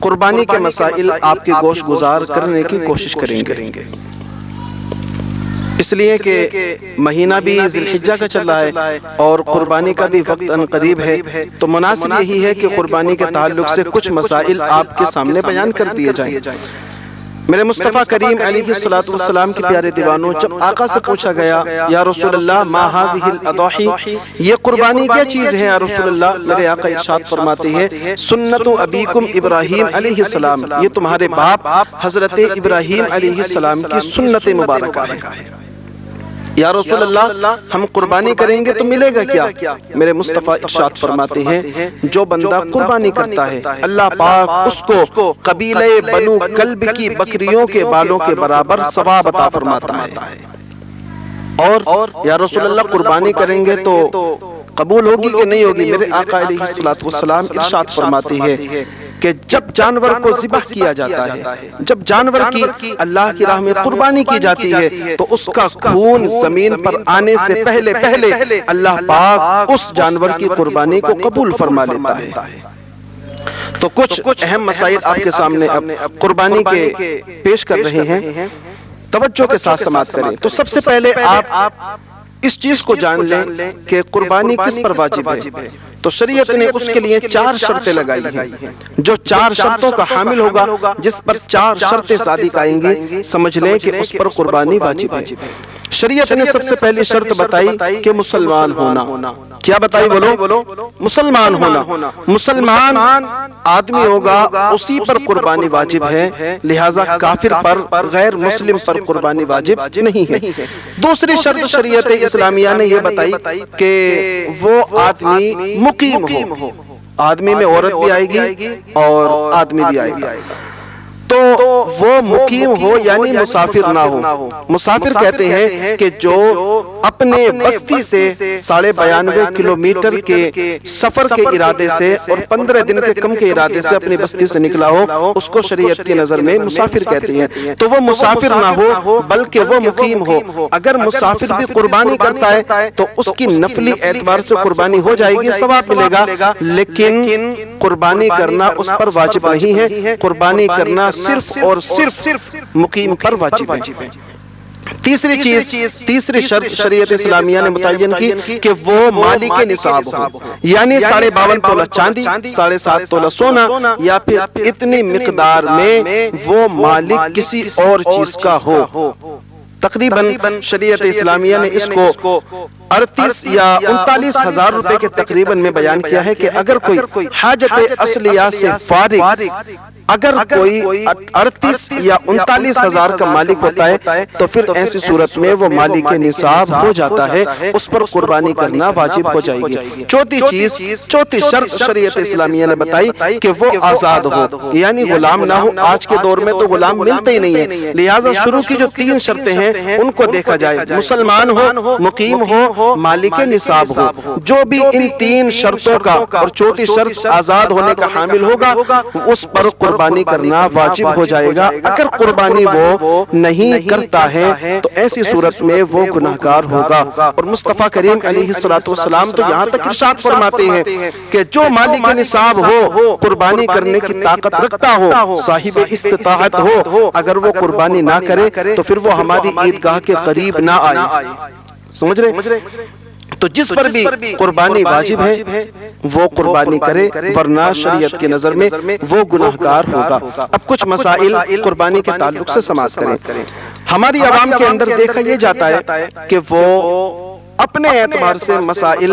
قربانی کے مسائل آپ کے گوش گزار کرنے کی کوشش کریں گے، اس لیے کہ مہینہ بھی ذی الحجہ کا چل رہا ہے اور قربانی کا بھی وقت ان قریب ہے، تو مناسب یہی ہے کہ قربانی کے تعلق سے کچھ مسائل آپ کے سامنے بیان کر دیے جائیں۔ میرے مصطفیٰ کریم علیہ السلام کے پیارے دیوانوں، جب آقا سے پوچھا گیا یا رسول اللہ ما هذه الاضاحی، یہ قربانی کیا چیز ہے یا رسول اللہ؟ میرے آقا ارشاد فرماتے ہیں سنت ابیکم ابراہیم علیہ السلام، یہ تمہارے باپ حضرت ابراہیم علیہ السلام کی سنت مبارکہ ہے۔ یا رسول اللہ ہم قربانی کریں گے تو ملے گا کیا؟ میرے مصطفیٰ ارشاد فرماتے ہیں جو بندہ قربانی کرتا ہے اللہ پاک اس کو قبیلہ بنو کلب کی بکریوں کے بالوں کے برابر ثواب عطا فرماتا ہے۔ اور یا رسول اللہ قربانی کریں گے تو قبول ہوگی کہ نہیں ہوگی؟ میرے آقا علیہ السلام ارشاد فرماتے ہیں کہ جب جانور کو ذبح کیا جاتا ہے، جب جانور کی اللہ کی راہ میں قربانی کی جاتی ہے تو اس کا خون زمین پر آنے سے پہلے اللہ پاک اس جانور کی قربانی کو قبول فرما لیتا ہے۔ تو کچھ اہم مسائل آپ کے سامنے اب قربانی کے پیش کر رہے ہیں، توجہ کے ساتھ سماعت کریں۔ تو سب سے پہلے آپ اس چیز کو جان لیں کہ قربانی کس پر واجب ہے۔ تو شریعت نے اس کے لیے 4 شرطیں لگائی ہیں، جو 4 شرطوں کا حامل ہوگا، جس پر 4 شرطیں صادق آئیں گی، سمجھ لیں کہ اس پر قربانی واجب ہے۔ شریعت نے سب سے پہلی شرط بتائی کہ مسلمان ہونا۔ کیا بتائی بولو؟ مسلمان ہونا۔ مسلمان آدمی ہوگا اسی پر قربانی واجب ہے، لہٰذا کافر پر، غیر مسلم پر قربانی واجب نہیں ہے۔ دوسری شرط شریعت اسلامیہ نے یہ بتائی کہ وہ آدمی مقیم ہو، آدمی میں عورت بھی آئے گی اور آدمی بھی آئے گا، تو وہ مقیم ہو یعنی مسافر نہ ہو۔ مسافر کہتے ہیں کہ جو اپنے بستی سے 92.5 کلومیٹر کے سفر کے ارادے سے اور 15 دن کے کم کے ارادے سے اپنی بستی سے نکلا ہو، اس کو شریعت کی نظر میں مسافر کہتے ہیں۔ تو وہ مسافر نہ ہو بلکہ وہ مقیم ہو۔ اگر مسافر بھی قربانی کرتا ہے تو اس کی نفلی اعتبار سے قربانی ہو جائے گی، ثواب ملے گا، لیکن قربانی کرنا اس پر واجب نہیں ہے۔ قربانی کرنا صرف اور صرف مقیم پر واجب ہے۔ تیسری شرط شریعت اسلامیہ نے متعین کی کہ وہ مالک نصاب ہو، یعنی 52.5 تولہ چاندی، 7.5 تولہ سونا، یا پھر اتنی مقدار میں وہ مالک کسی اور چیز کا ہو۔ تقریباً شریعت اسلامیہ نے اس کو 38 یا 39 ہزار روپے کے تقریباً میں بیان کیا ہے کہ اگر کوئی حاجت اصلیہ سے فارغ، اگر کوئی 38 یا 39 ہزار کا مالک ہوتا ہے تو پھر ایسی صورت میں وہ مالک نصاب ہو جاتا ہے، اس پر قربانی کرنا واجب ہو جائے گی۔ چوتھی شرط شریعت اسلامیہ نے بتائی کہ وہ آزاد ہو، یعنی غلام نہ ہو۔ آج کے دور میں تو غلام ملتے ہی نہیں ہیں، لہٰذا شروع کی جو 3 شرطیں ہیں ان کو دیکھا جائے، مسلمان ہو، مقیم ہو، مالک نصاب ہو۔ جو بھی ان 3 شرطوں کا اور چوتھی شرط آزاد ہونے کا حامل ہوگا، اس پر قربانی کرنا واجب ہو جائے گا۔ اگر قربانی وہ نہیں کرتا ہے تو ایسی صورت میں وہ گناہگار ہوگا۔ اور مصطفیٰ کریم علیہ السلام تو یہاں تک ارشاد فرماتے ہیں کہ جو مالک نصاب ہو، قربانی کرنے کی طاقت رکھتا ہو، صاحب استطاعت ہو، اگر وہ قربانی نہ کرے تو پھر وہ ہماری عیدگاہ کے قریب نہ آئے۔ سمجھ رہے؟ تو جس پر بھی قربانی واجب ہے وہ قربانی کرے، ورنہ شریعت کی نظر میں وہ گناہگار ہوگا۔ اب کچھ مسائل قربانی کے تعلق سے سماعت کریں۔ ہماری عوام کے اندر دیکھا یہ جاتا ہے کہ وہ اپنے اعتبار سے مسائل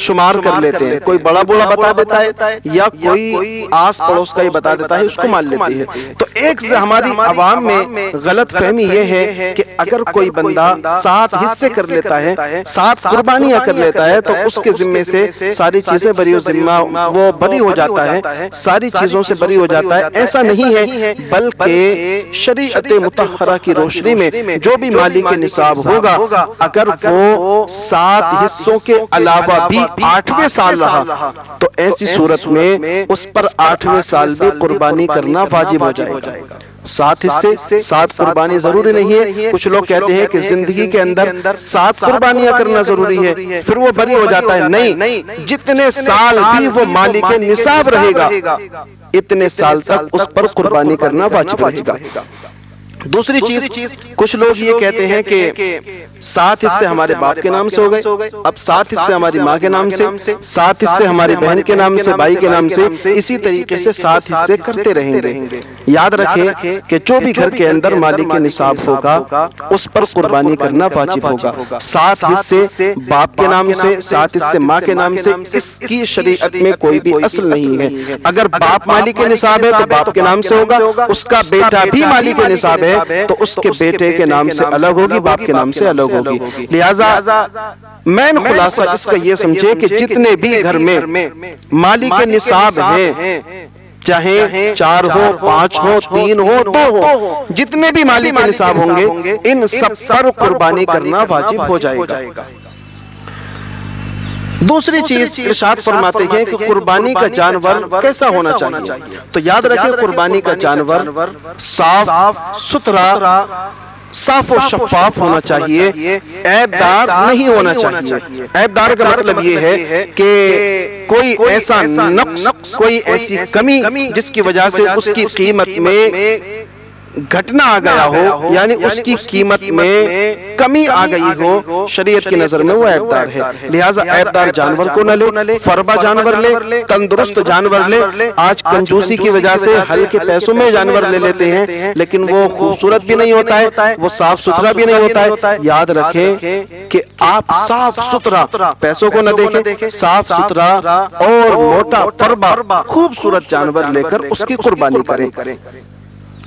شمار کر لیتے ہیں، کوئی بڑا بوڑھا بتا دیتا ہے یا کوئی آس پڑوس کا ہی بتا دیتا ہے، اس کو مان لیتی ہے۔ تو ایک سے ہماری عوام میں غلط فہمی یہ ہے کہ اگر کوئی بندہ 7 حصے کر لیتا ہے، 7 قربانیاں کر لیتا ہے تو اس کے ذمے سے ساری چیزیں بری، ذمہ وہ بری ہو جاتا ہے، ساری چیزوں سے بری ہو جاتا ہے۔ ایسا نہیں ہے، بلکہ شریعت مطہرہ کی روشنی میں جو بھی مالک نصاب ہوگا، اگر وہ 7 حصوں کے علاوہ بھی 8ویں سال رہا تو ایسی صورت میں اس پر 8ویں سال بھی قربانی کرنا واجب ہو جائے گا۔ 7 حصے، 7 قربانی ضروری نہیں ہے۔ کچھ لوگ کہتے ہیں کہ زندگی کے اندر 7 قربانیاں کرنا ضروری ہے، پھر وہ بری ہو جاتا ہے۔ نہیں، جتنے سال بھی وہ مالک نصاب رہے گا اتنے سال تک اس پر قربانی کرنا واجب رہے گا۔ دوسری چیز، کچھ لوگ یہ کہتے ہیں کہ 7 حصے ہمارے باپ کے نام سے ہو گئے، اب 7 حصے ہماری ماں کے نام سے، 7 حصے ہماری بہن کے نام سے، بھائی کے نام سے، اسی طریقے سے 7 حصے کرتے رہیں گے۔ یاد رکھیں کہ جو بھی گھر کے اندر مالک نصاب ہوگا اس پر قربانی کرنا واجب ہوگا۔ 7 حصے باپ کے نام سے، 7 حصے ماں کے نام سے، اس کی شریعت میں کوئی بھی اصل نہیں ہے۔ اگر باپ مالک نصاب ہے تو باپ کے نام سے ہوگا، اس کا بیٹا بھی مالک نصاب ہے تو اس کے بیٹے کے نام سے الگ ہوگی، باپ کے نام سے الگ ہوگی۔ لہٰذا مین خلاصہ اس کا یہ سمجھے کہ جتنے بھی گھر میں مالک نصاب ہیں، چاہے 4 ہو، 5 ہو، 3 ہو، 2 ہو، جتنے بھی مالک نصاب ہوں گے ان سب پر قربانی کرنا واجب ہو جائے گا۔ دوسری چیز ارشاد فرماتے ہیں کہ قربانی کا جانور کیسا ہونا چاہیے؟ تو یاد رکھیں قربانی کا جانور صاف ستھرا، صاف و شفاف ہونا چاہیے، عیب دار نہیں ہونا چاہیے۔ عیب دار کا مطلب یہ ہے کہ کوئی ایسا نقص، کوئی ایسی کمی جس کی وجہ سے اس کی قیمت میں گھٹنا آ گیا ہو، یعنی اس کی قیمت میں کمی آ گئی ہو، شریعت کی نظر میں وہ عیب دار ہے۔ لہٰذا عیب دار جانور کو نہ لے، فربا جانور لے، تندرست جانور لے۔ آج کنجوسی کی وجہ سے ہلکے پیسوں میں جانور لے لیتے ہیں لیکن وہ خوبصورت بھی نہیں ہوتا ہے، وہ صاف ستھرا بھی نہیں ہوتا ہے۔ یاد رکھیں کہ آپ صاف ستھرا، پیسوں کو نہ دیکھیں، صاف ستھرا اور موٹا فربا خوبصورت جانور لے کر اس کی قربانی کریں۔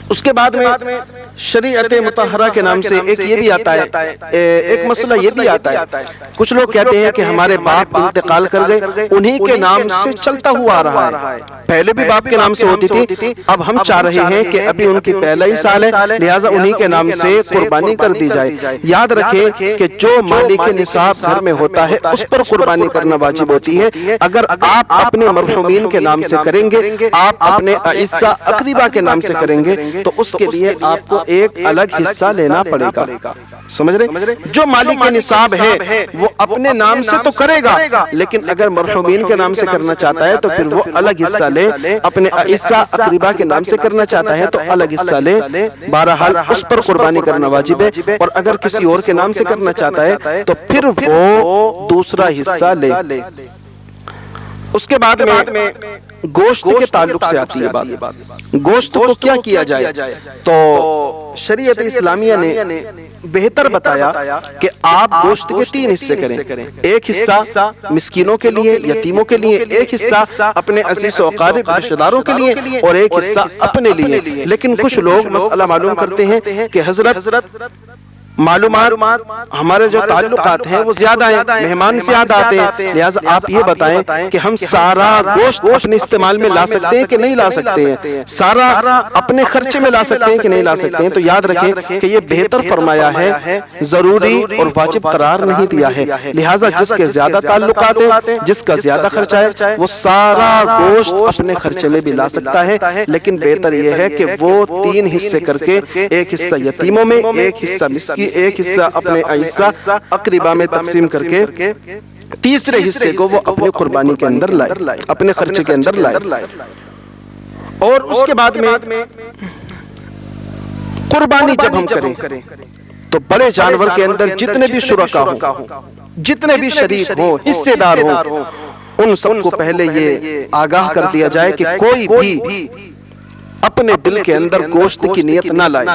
اس کے بعد میں شریعت مطہرہ کے نام سے ایک یہ بھی آتا ہے، ایک مسئلہ یہ بھی آتا ہے، کچھ لوگ کہتے ہیں کہ ہمارے باپ انتقال کر گئے، انہی کے نام سے چلتا ہوا آ رہا ہے، پہلے بھی باپ کے نام سے ہوتی تھی، اب ہم چاہ رہے ہیں کہ ابھی ان کی پہلا ہی سال ہے، لہٰذا انہی کے نام سے قربانی کر دی جائے۔ یاد رکھیں کہ جو مالک نصاب گھر میں ہوتا ہے اس پر قربانی کرنا واجب ہوتی ہے۔ اگر آپ اپنے مرحومین کے نام سے کریں گے، آپ اپنے اعزہ اقربا کے نام سے کریں گے تو اس کے لیے آپ کو ایک الگ حصہ لینا پڑے گا۔ سمجھ رہے؟ جو مالک کے نصاب ہے وہ اپنے نام سے تو کرے گا، لیکن اگر مرحومین کے نام سے کرنا چاہتا ہے تو پھر وہ الگ حصہ لے، اپنے اعزہ اقربا کے نام سے کرنا چاہتا ہے تو الگ حصہ لے۔ بہرحال اس پر قربانی کرنا واجب ہے، اور اگر کسی اور کے نام سے کرنا چاہتا ہے تو پھر وہ دوسرا حصہ لے۔ اس کے بعد میں گوشت کے تعلق سے آتی ہے بات، گوشت کو کیا کیا جائے؟ تو شریعت اسلامیہ نے بہتر بتایا کہ آپ گوشت کے 3 حصے کریں، ایک حصہ مسکینوں کے لیے، یتیموں کے لیے، ایک حصہ اپنے عزیز و اقارب رشتہ داروں کے لیے، اور ایک حصہ اپنے لیے۔ لیکن کچھ لوگ مسئلہ معلوم کرتے ہیں کہ حضرت معلومات ہمارے جو تعلقات ہیں وہ زیادہ ہیں، مہمان زیادہ آتے ہیں، لہٰذا آپ یہ بتائیں کہ ہم سارا گوشت اپنے استعمال میں لا سکتے ہیں کہ نہیں لا سکتے ہیں، سارا اپنے خرچے میں لا سکتے ہیں کہ نہیں لا سکتے ہیں؟ تو یاد رکھیں کہ یہ بہتر فرمایا ہے، ضروری اور واجب قرار نہیں دیا ہے۔ لہٰذا جس کے زیادہ تعلقات ہیں، جس کا زیادہ خرچہ ہے، وہ سارا گوشت اپنے خرچے میں بھی لا سکتا ہے، لیکن بہتر یہ ہے کہ وہ 3 حصے کر کے ایک حصہ یتیموں میں، ایک حصہ مسکین، ایک حصہ اپنے اعزہ اقربا میں تقسیم کر کے تیسرے حصے کو وہ اپنی قربانی کے اندر لائے، اپنے خرچے کے اندر لائے۔ اور اس کے بعد میں قربانی جب ہم کریں تو بڑے جانور کے اندر جتنے بھی شرکا ہوں، جتنے بھی شریک ہوں، حصے دار ہوں، ان سب کو پہلے یہ آگاہ کر دیا جائے کہ کوئی بھی اپنے دل کے اندر گوشت کی نیت نہ لائے۔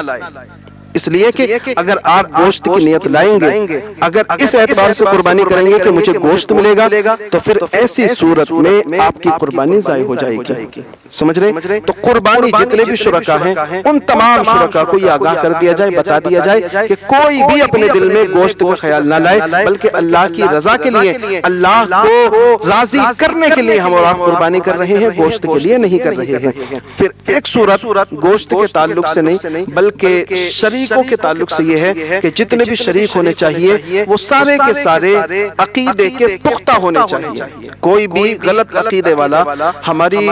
اس لیے کہ اگر آپ گوشت کی نیت لائیں گے، اگر اس اعتبار سے قربانی کریں گے کہ مجھے گوشت ملے گا، تو پھر ایسی صورت میں آپ کی قربانی ضائع ہو جائے گی۔ سمجھ رہے؟ تو قربانی جتنے بھی شرکا ہیں ان تمام شرکا کو یہ آگاہ کر دیا جائے، بتا دیا جائے کہ کوئی بھی اپنے دل میں گوشت کا خیال نہ لائے، بلکہ اللہ کی رضا کے لیے، اللہ کو راضی کرنے کے لیے ہم اور آپ قربانی کر رہے ہیں، گوشت کے لیے نہیں کر رہے ہیں۔ پھر ایک صورت گوشت کے تعلق سے نہیں بلکہ شریکوں کے تعلق سے یہ ہے کہ جتنے بھی شریک ہونے چاہیے وہ سارے کے سارے عقیدے کے پختہ ہونے چاہیے۔ کوئی بھی غلط عقیدے والا ہماری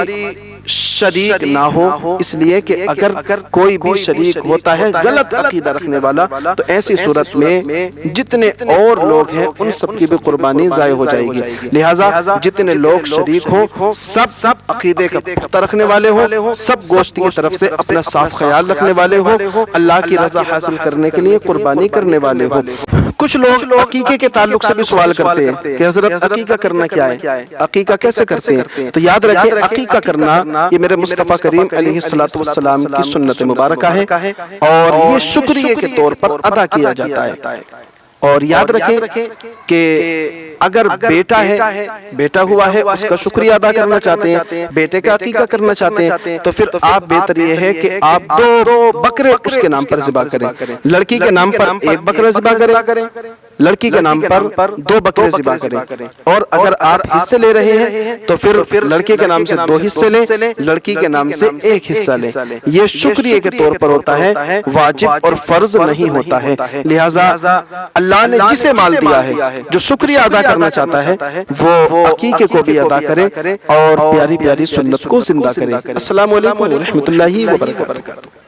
شریک نہ ہو، اس لیے کہ اگر کوئی بھی شریک ہوتا ہے غلط عقیدہ رکھنے والا تو ایسی صورت میں جتنے اور لوگ ہیں ان سب کی بھی قربانی ضائع ہو جائے گی۔ لہٰذا جتنے لوگ شریک ہوں سب عقیدے کا پختہ رکھنے والے ہوں، سب گوشت کی طرف سے اپنا صاف خیال رکھنے والے ہوں، اللہ کی رضا حاصل کرنے کے لیے قربانی کرنے والے ہوں۔ کچھ لوگ عقیقے کے تعلق سے بھی سوال کرتے ہیں کہ حضرت عقیقہ کرنا کیا ہے، عقیقہ کیسے کرتے ہیں؟ تو یاد رکھیں عقیقہ کرنا یہ میرے مصطفیٰ کریم علیہ السلام کی سنت مبارکہ ہے اور یہ شکریہ کے طور پر ادا کیا جاتا ہے۔ اور یاد رکھیں کہ اگر بیٹا ہے، بیٹا ہوا ہے، اس کا شکریہ ادا کرنا چاہتے ہیں، بیٹے کا عقیقہ کرنا چاہتے ہیں تو پھر آپ بہتر یہ ہے کہ آپ 2 بکرے اس کے نام پر ذبح کریں۔ لڑکی کے نام پر 1 بکرا ذبح کریں، لڑکی کے نام پر 2 بکرے ذبح کریں۔ اور اگر آپ حصے لے رہے ہیں تو پھر لڑکے کے نام سے 2 حصے لیں، لڑکی کے نام سے 1 حصہ لیں۔ یہ شکریہ کے طور پر ہوتا ہے، واجب اور فرض نہیں ہوتا ہے۔ لہٰذا اللہ نے جسے مال دیا ہے، جو شکریہ ادا کرنا چاہتا ہے وہ عقیقے کو بھی ادا کرے اور پیاری پیاری سنت کو زندہ کرے۔ السلام علیکم ورحمۃ اللہ وبرکاتہ۔